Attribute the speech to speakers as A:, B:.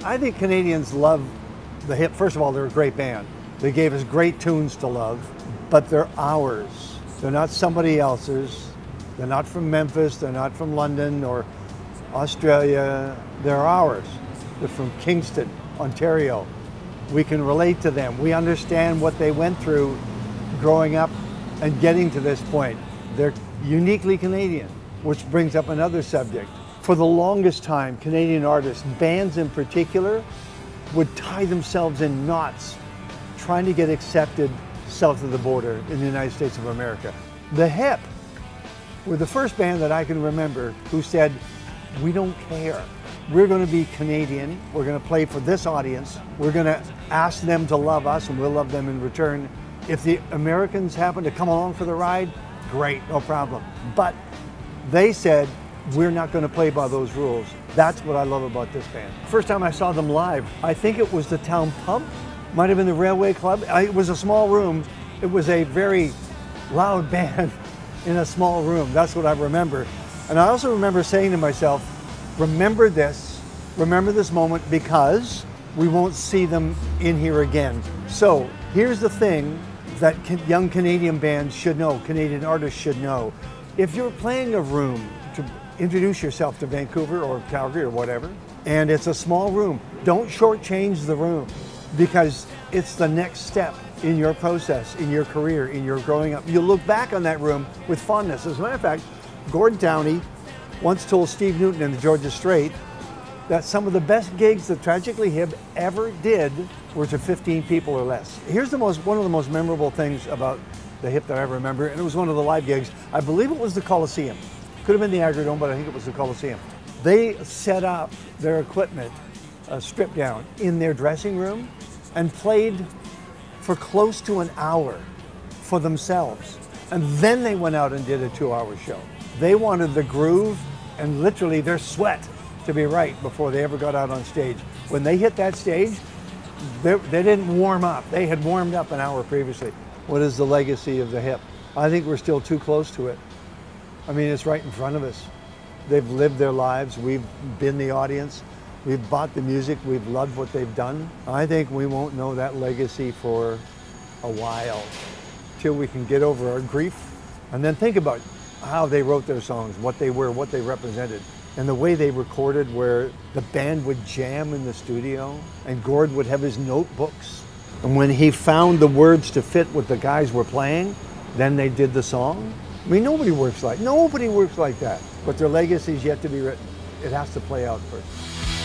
A: I think Canadians love the Hip. First of all, they're a great band. They gave us great tunes to love, but they're ours. They're not somebody else's. They're not from Memphis. They're not from London or Australia. They're ours. They're from Kingston, Ontario. We can relate to them. We understand what they went through growing up and getting to this point. They're uniquely Canadian, which brings up another subject. For the longest time, Canadian artists, bands in particular, would tie themselves in knots trying to get accepted south of the border in the United States of America. The Hip were the first band that I can remember who said, we don't care. We're going to be Canadian. We're going to play for this audience. We're going to ask them to love us and we'll love them in return. If the Americans happen to come along for the ride, great, no problem. But they said, we're not going to play by those rules. That's what I love about this band. First time I saw them live, I think it was the Town Pub, might have been the Railway Club. It was a small room. It was a very loud band in a small room. That's what I remember. And I also remember saying to myself, remember this moment, because we won't see them in here again. So here's the thing that young Canadian bands should know, Canadian artists should know. If you're playing a room to introduce yourself to Vancouver or Calgary or whatever, and it's a small room, don't shortchange the room, because it's the next step in your process, in your career, in your growing up. You'll look back on that room with fondness. As a matter of fact, Gordon Downey once told Steve Newton in the Georgia Strait that some of the best gigs that Tragically Hip ever did were to 15 people or less. Here's one of the most memorable things about the Hip that I remember, and it was one of the live gigs. I believe it was the Coliseum. Could have been the Agrodome, but I think it was the Coliseum. They set up their equipment, stripped down, in their dressing room and played for close to an hour for themselves. And then they went out and did a 2-hour show. They wanted the groove and literally their sweat to be right before they ever got out on stage. When they hit that stage, they didn't warm up. They had warmed up an hour previously. What is the legacy of the Hip? I think we're still too close to it. I mean, it's right in front of us. They've lived their lives. We've been the audience. We've bought the music. We've loved what they've done. I think we won't know that legacy for a while, till we can get over our grief and then think about how they wrote their songs, what they were, what they represented, and the way they recorded, where the band would jam in the studio and Gord would have his notebooks. And when he found the words to fit what the guys were playing, then they did the song. I mean, nobody works like that. But their legacy is yet to be written. It has to play out first.